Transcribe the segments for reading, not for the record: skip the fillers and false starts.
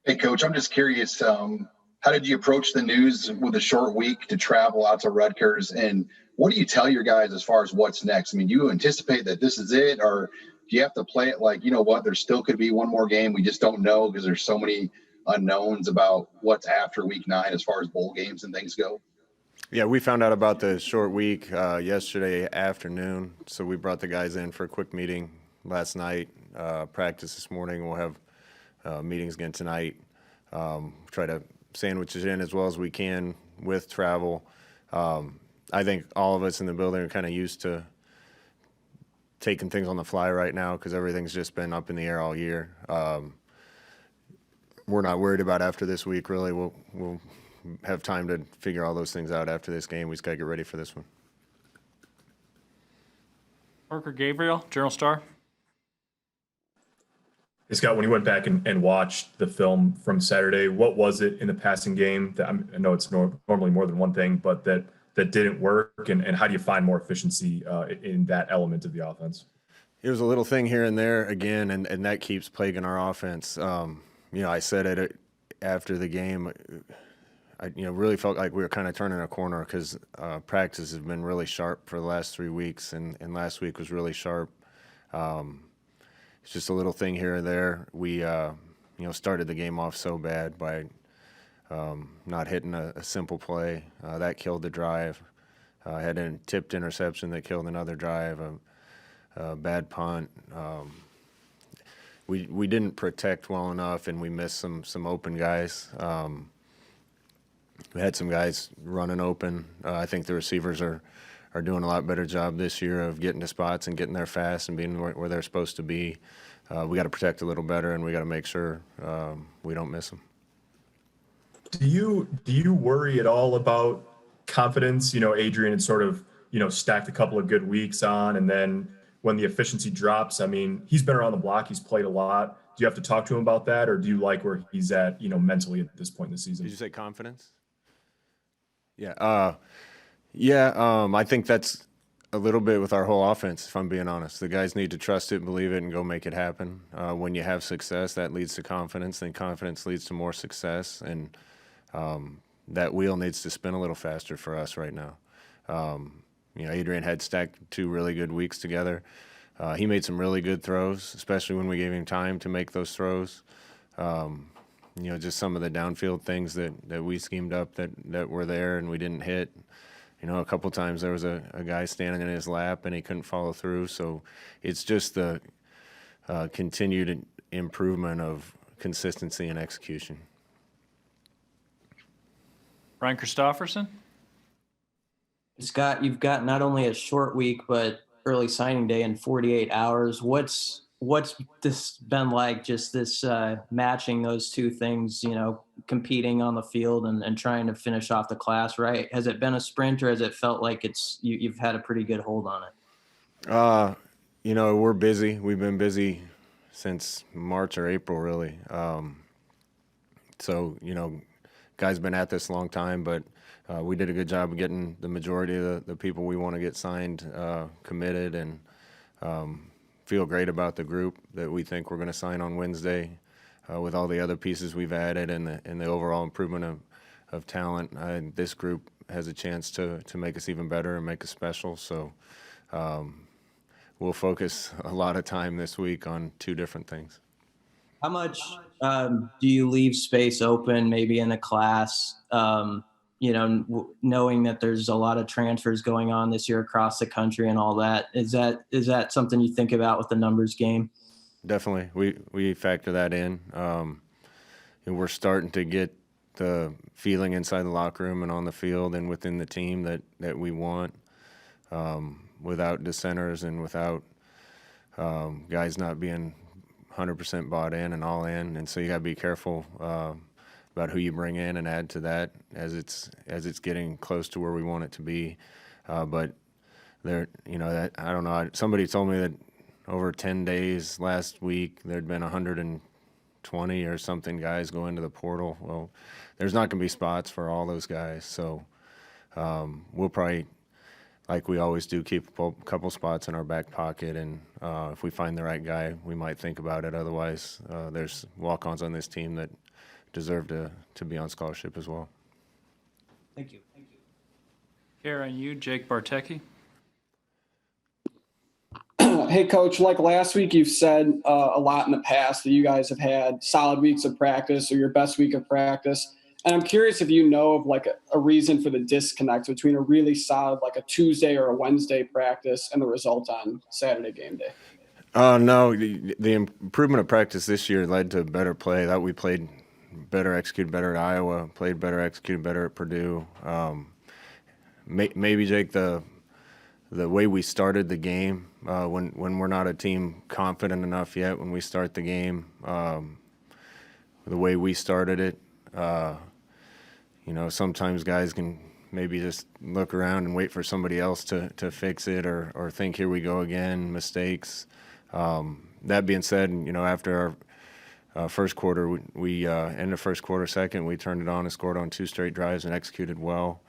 Hey, Coach, I'm just curious, how did you approach the news with a short week to travel out to Rutgers? And what do you tell your guys as far as what's next? I mean, do you anticipate that this is it, or do you have to play it like, you know what, there still could be one more game? We just don't know because there's so many unknowns about what's after week 9 as far as bowl games and things go. Yeah, we found out about the short week yesterday afternoon, so we brought the guys in for a quick meeting last night, practice this morning. We'll have meetings again tonight. Try to sandwich it in as well as we can with travel. I think all of us in the building are kind of used to taking things on the fly right now because everything's just been up in the air all year. We're not worried about after this week, really. We'll have time to figure all those things out after this game. We just got to get ready for this one. Parker Gabriel, Journal-Star. Hey, Scott, when you went back and watched the film from Saturday, what was it in the passing game that I know it's normally more than one thing, but that didn't work, and how do you find more efficiency in that element of the offense? It was a little thing here and there again, and that keeps plaguing our offense. I said it after the game. I really felt like we were kind of turning a corner because practice has been really sharp for the last 3 weeks, and last week was really sharp. It's just a little thing here and there. We, started the game off so bad by not hitting a simple play. That killed the drive. Had a tipped interception that killed another drive, a bad punt. We didn't protect well enough, and we missed some open guys. We had some guys running open. I think the receivers are doing a lot better job this year of getting to spots and getting there fast and being where they're supposed to be. We got to protect a little better, and we got to make sure we don't miss them. Do you worry at all about confidence? Adrian had sort of stacked a couple of good weeks on, and then when the efficiency drops, I mean, he's been around the block, he's played a lot. Do you have to talk to him about that, or do you like where he's at, mentally at this point in the season? Did you say confidence? Yeah. I think that's a little bit with our whole offense, if I'm being honest. The guys need to trust it, believe it, and go make it happen. When you have success, that leads to confidence. Then confidence leads to more success, and that wheel needs to spin a little faster for us right now. Adrian had stacked 2 really good weeks together. He made some really good throws, especially when we gave him time to make those throws. Just some of the downfield things that we schemed up that were there and we didn't hit. A couple times there was a guy standing in his lap and he couldn't follow through. So it's just the continued improvement of consistency and execution. Ryan Christopherson. Scott, you've got not only a short week, but early signing day in 48 hours. What's this been like, just this matching those two things, competing on the field and trying to finish off the class, right? Has it been a sprint, or has it felt like you've had a pretty good hold on it? We're busy. We've been busy since March or April, really. Guys been at this a long time, but we did a good job of getting the majority of the people we want to get signed committed, and feel great about the group that we think we're going to sign on Wednesday with all the other pieces we've added and the overall improvement of talent. This group has a chance to make us even better and make us special. So we'll focus a lot of time this week on 2 different things. How much do you leave space open maybe in the class, knowing that there's a lot of transfers going on this year across the country and all that? Is that something you think about with the numbers game? Definitely. We factor that in. And we're starting to get the feeling inside the locker room and on the field and within the team that we want, without dissenters and without guys not being 100% bought in and all in. And so you got to be careful about who you bring in and add to that as it's getting close to where we want it to be. But there, I don't know. Somebody told me that over 10 days last week there'd been 120 or something guys go into the portal. Well, there's not going to be spots for all those guys, so we'll probably like we always do, keep a couple spots in our back pocket, and if we find the right guy, we might think about it. Otherwise, there's walk-ons on this team that deserve to be on scholarship as well. Thank you. Karen, you, Jake Bartecki. Hey, Coach, like last week, you've said a lot in the past that you guys have had solid weeks of practice or your best week of practice. And I'm curious if you know of like a reason for the disconnect between a really solid, like a Tuesday or a Wednesday practice and the result on Saturday game day. No, the improvement of practice this year led to better play. That we played better, executed better at Iowa, played better, executed better at Purdue. Maybe, Jake, the way we started the game, when we're not a team confident enough yet, when we start the game, the way we started it, sometimes guys can maybe just look around and wait for somebody else to fix it or think, here we go again, mistakes. That being said, after our first quarter, we ended the first quarter second, we turned it on and scored on 2 straight drives and executed well.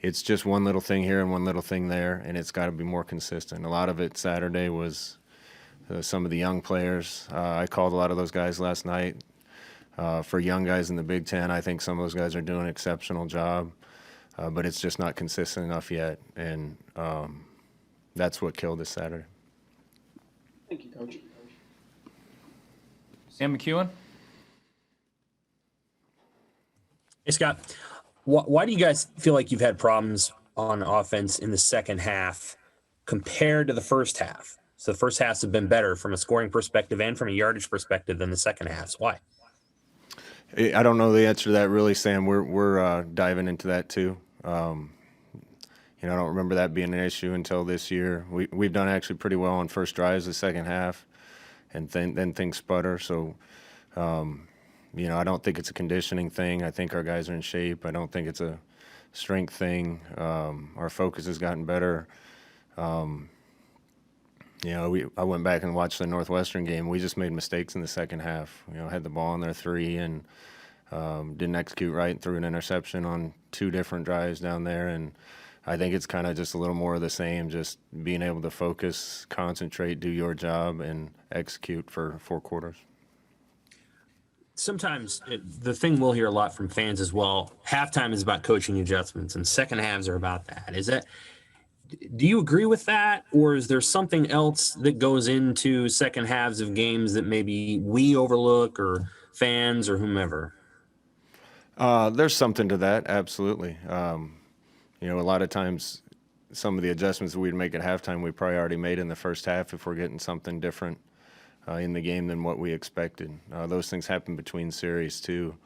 It's just one little thing here and one little thing there, and it's got to be more consistent. A lot of it Saturday was some of the young players. I called a lot of those guys last night. For young guys in the Big Ten, I think some of those guys are doing an exceptional job, but it's just not consistent enough yet, and that's what killed us Saturday. Thank you, Coach. Sam McEwen. Hey, Scott, why do you guys feel like you've had problems on offense in the second half compared to the first half? So the first halves have been better from a scoring perspective and from a yardage perspective than the second halves. Why? I don't know the answer to that really, Sam. We're diving into that too. I don't remember that being an issue until this year. We've done actually pretty well on first drives the second half, and then things sputter. So, I don't think it's a conditioning thing. I think our guys are in shape. I don't think it's a strength thing. Our focus has gotten better. I went back and watched the Northwestern game. We just made mistakes in the second half. Had the ball on their 3 and didn't execute right and threw an interception on 2 different drives down there. And I think it's kind of just a little more of the same, just being able to focus, concentrate, do your job, and execute for 4 quarters. Sometimes the thing we'll hear a lot from fans as well, halftime is about coaching adjustments and second halves are about that. Do you agree with that, or is there something else that goes into second halves of games that maybe we overlook or fans or whomever? There's something to that, absolutely. A lot of times some of the adjustments we'd make at halftime we probably already made in the first half if we're getting something different in the game than what we expected. Those things happen between series too.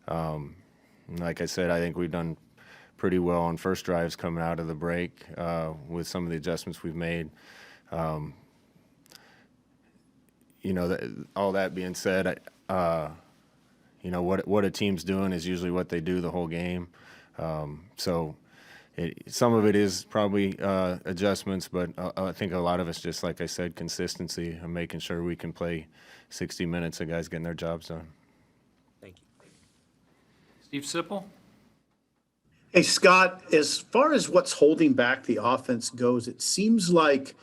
Like I said, I think we've done pretty well on first drives coming out of the break with some of the adjustments we've made. All that being said, what a team's doing is usually what they do the whole game. Some of it is probably adjustments, but I think a lot of it's just, like I said, consistency and making sure we can play 60 minutes of guys getting their jobs done. Thank you. Steve Sipple. Hey, Scott, as far as what's holding back the offense goes, it seems like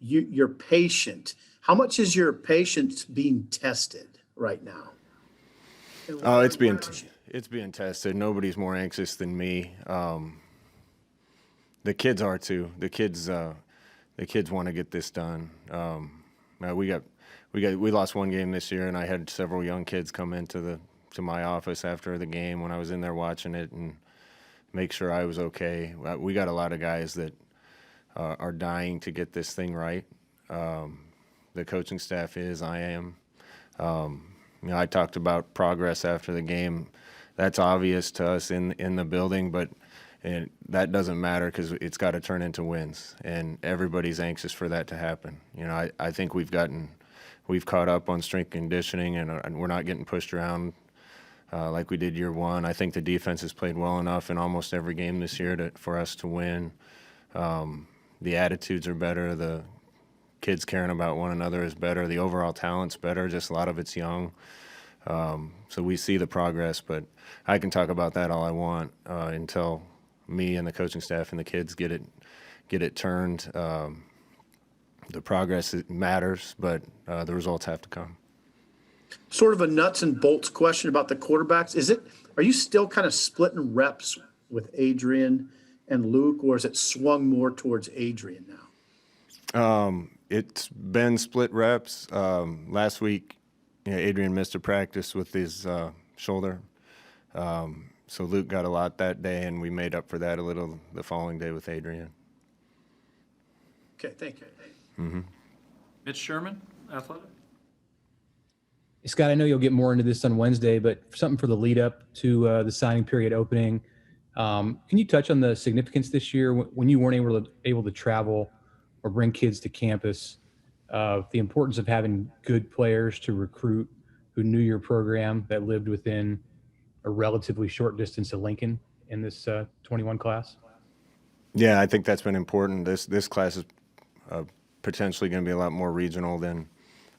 you're patient. How much is your patience being tested right now? It's being tested. Nobody's more anxious than me. The kids are too. The kids want to get this done. We lost one game this year, and I had several young kids come into my office after the game when I was in there watching it and make sure I was okay. We got a lot of guys that are dying to get this thing right. The coaching staff is. I am. I talked about progress after the game. That's obvious to us in the building, but that doesn't matter because it's got to turn into wins, and everybody's anxious for that to happen. I think we've caught up on strength conditioning, and we're not getting pushed around like we did year one. I think the defense has played well enough in almost every game this year for us to win. The attitudes are better. The kids caring about one another is better. The overall talent's better. Just a lot of it's young. So we see the progress, but I can talk about that all I want until me and the coaching staff and the kids get it turned. The progress matters, but the results have to come. Sort of a nuts and bolts question about the quarterbacks. Are you still kind of splitting reps with Adrian and Luke, or is it swung more towards Adrian now? It's been split reps. Last week, Adrian missed a practice with his shoulder. So Luke got a lot that day, and we made up for that a little the following day with Adrian. Okay, thank you. Mm-hmm. Mitch Sherman, Athletic. Scott, I know you'll get more into this on Wednesday, but something for the lead up to the signing period opening. Can you touch on the significance this year when you weren't able to travel or bring kids to campus, the importance of having good players to recruit who knew your program that lived within a relatively short distance of Lincoln in this 21 class? Yeah, I think that's been important. This class is potentially going to be a lot more regional than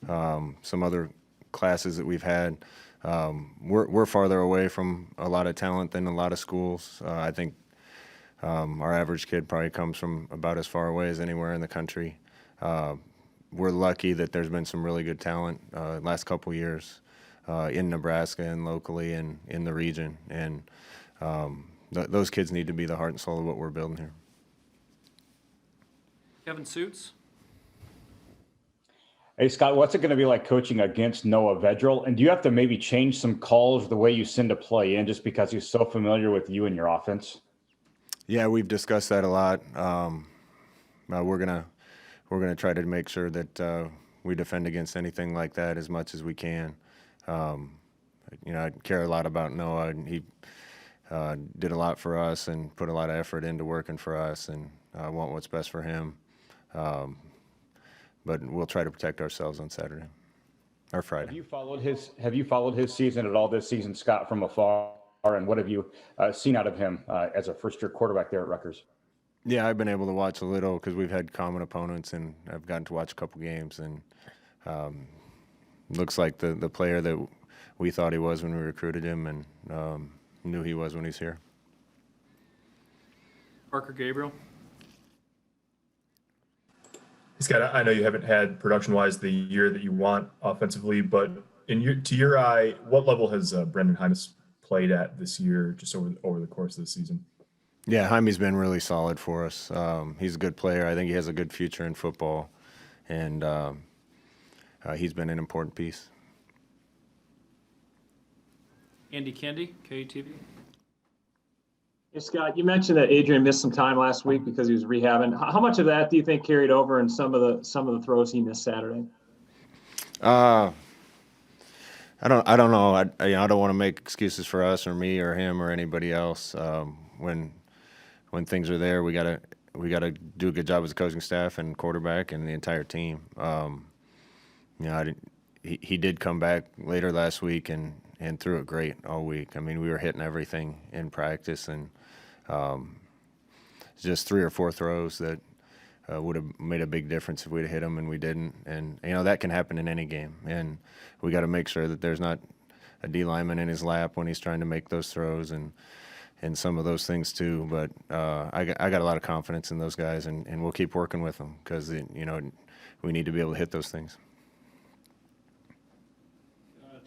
some other classes that we've had. We're farther away from a lot of talent than a lot of schools. I think our average kid probably comes from about as far away as anywhere in the country. We're lucky that there's been some really good talent last couple years in Nebraska and locally and in the region. And those kids need to be the heart and soul of what we're building here. Kevin Suits. Hey, Scott, what's it going to be like coaching against Noah Vedral? And do you have to maybe change some calls the way you send a play in just because he's so familiar with you and your offense? Yeah, we've discussed that a lot. We're gonna try to make sure that we defend against anything like that as much as we can. I care a lot about Noah, and he did a lot for us and put a lot of effort into working for us, and I want what's best for him. But we'll try to protect ourselves on Saturday or Friday. Have you followed his season at all this season, Scott, from afar? And what have you seen out of him as a first-year quarterback there at Rutgers? Yeah, I've been able to watch a little because we've had common opponents, and I've gotten to watch a couple games. And looks like the player that we thought he was when we recruited him, and knew he was when he's here. Parker Gabriel. Scott, I know you haven't had production-wise the year that you want offensively, but to your eye, what level has Brenden Heines played at this year, just over the course of the season? Yeah, Jaime's been really solid for us. He's a good player. I think he has a good future in football, and he's been an important piece. Andy Kendi, KUTV. Hey, Scott, you mentioned that Adrian missed some time last week because he was rehabbing. How much of that do you think carried over in some of the throws he missed Saturday? I don't know. I don't want to make excuses for us or me or him or anybody else. When things are there, we gotta do a good job as a coaching staff and quarterback and the entire team. He did come back later last week and threw it great all week. I mean, we were hitting everything in practice, and just 3 or 4 throws that would have made a big difference if we'd have hit them, and we didn't. And that can happen in any game, and we got to make sure that there's not a D lineman in his lap when he's trying to make those throws and some of those things too. But I got a lot of confidence in those guys, and we'll keep working with them because we need to be able to hit those things.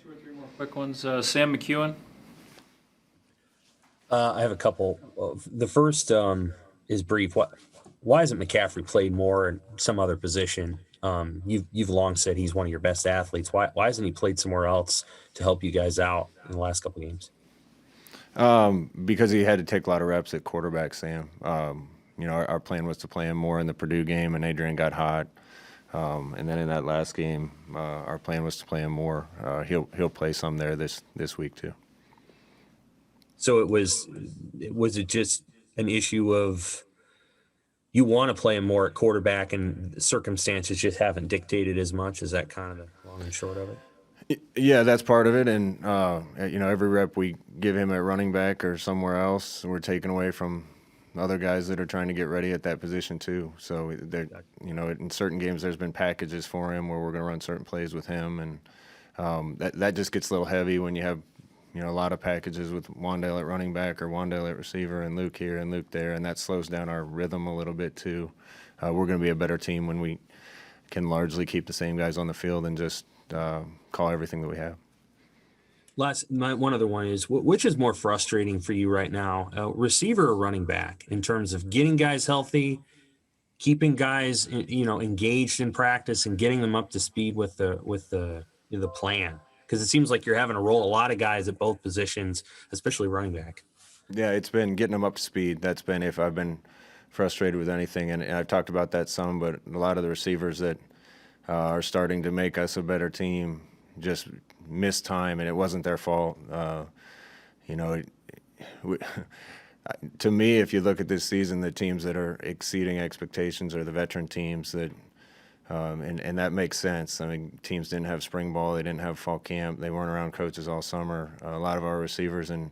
2 or 3 more quick ones. Sam McEwen. I have a couple. The first is brief. Why hasn't McCaffrey played more in some other position? You've long said he's one of your best athletes. Why hasn't he played somewhere else to help you guys out in the last couple of games? Because he had to take a lot of reps at quarterback, Sam. Our plan was to play him more in the Purdue game, and Adrian got hot. And then in that last game, our plan was to play him more. He'll play some there this week too. So was it just an issue of you want to play him more at quarterback and circumstances just haven't dictated as much? Is that kind of the long and short of it? Yeah, that's part of it. And, every rep we give him at running back or somewhere else, we're taking away from other guys that are trying to get ready at that position too. So, in certain games there's been packages for him where we're going to run certain plays with him. And that just gets a little heavy when you have a lot of packages with Wandale at running back or Wandale at receiver and Luke here and Luke there, and that slows down our rhythm a little bit too. We're going to be a better team when we can largely keep the same guys on the field and just call everything that we have. One other one is, which is more frustrating for you right now, receiver or running back, in terms of getting guys healthy, keeping guys, engaged in practice, and getting them up to speed with the plan? Because it seems like you're having to roll a lot of guys at both positions, especially running back. Yeah, it's been getting them up to speed. That's been, if I've been frustrated with anything, and I've talked about that some, but a lot of the receivers that are starting to make us a better team just missed time, and it wasn't their fault. To me, if you look at this season, the teams that are exceeding expectations are the veteran teams that, and that makes sense. I mean, teams didn't have spring ball, they didn't have fall camp, they weren't around coaches all summer. A lot of our receivers and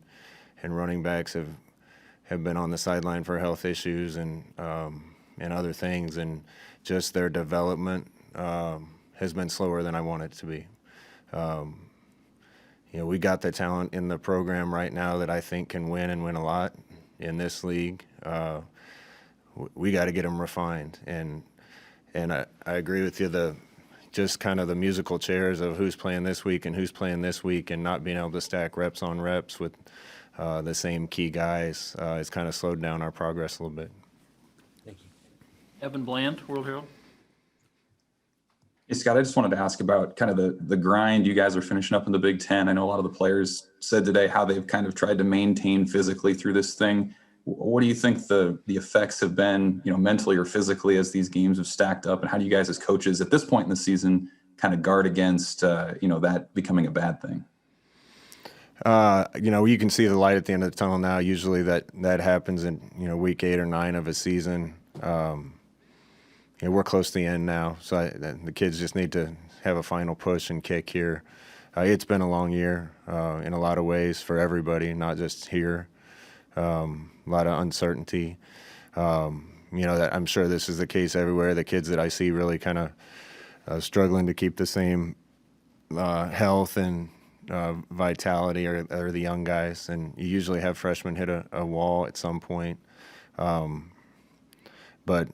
running backs have been on the sideline for health issues and other things, and just their development has been slower than I want it to be. We got the talent in the program right now that I think can win and win a lot in this league. We got to get them refined, and I agree with you. Just kind of the musical chairs of who's playing this week and who's playing this week, and not being able to stack reps on reps with the same key guys has kind of slowed down our progress a little bit. Thank you. Evan Bland, World Herald. Hey, Scott, I just wanted to ask about kind of the grind you guys are finishing up in the Big Ten. I know a lot of the players said today how they've kind of tried to maintain physically through this thing. What do you think the effects have been, mentally or physically, as these games have stacked up? And how do you guys as coaches at this point in the season kind of guard against, that becoming a bad thing? You can see the light at the end of the tunnel now. Usually that happens in, week 8 or 9 of a season. We're close to the end now, so the kids just need to have a final push and kick here. It's been a long year in a lot of ways for everybody, not just here. A lot of uncertainty. That I'm sure this is the case everywhere. The kids that I see really kind of struggling to keep the same health and vitality are the young guys, and you usually have freshmen hit a wall at some point. But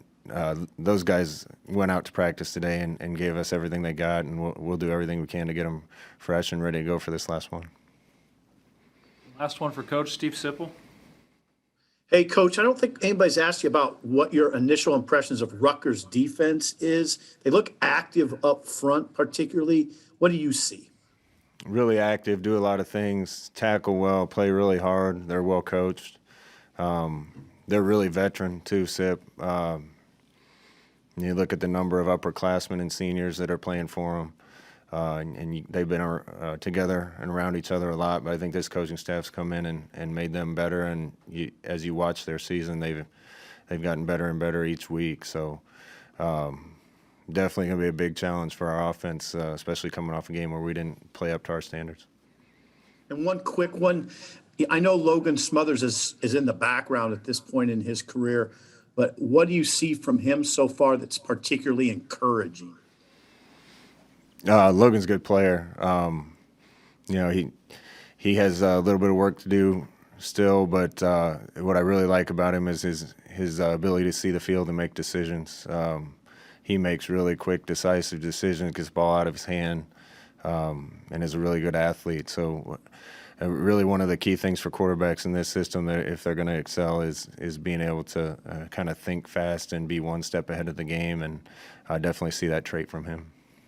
those guys went out to practice today and gave us everything they got, and we'll do everything we can to get them fresh and ready to go for this last one. Last one for Coach Steve Sipple. Hey, Coach, I don't think anybody's asked you about what your initial impressions of Rutgers' defense is. They look active up front, particularly. What do you see? Really active, do a lot of things, tackle well, play really hard. They're well coached. They're really veteran too, Sip. You look at the number of upperclassmen and seniors that are playing for them, and they've been together and around each other a lot. But I think this coaching staff's come in and made them better. And as you watch their season, they've gotten better and better each week. So definitely going to be a big challenge for our offense, especially coming off a game where we didn't play up to our standards. And one quick one. I know Logan Smothers is in the background at this point in his career, but what do you see from him so far that's particularly encouraging? Logan's a good player. He has a little bit of work to do still, but what I really like about him is his ability to see the field and make decisions. He makes really quick, decisive decisions, gets the ball out of his hand, and is a really good athlete. So really one of the key things for quarterbacks in this system, that if they're going to excel, is being able to kind of think fast and be one step ahead of the game, and I definitely see that trait from him.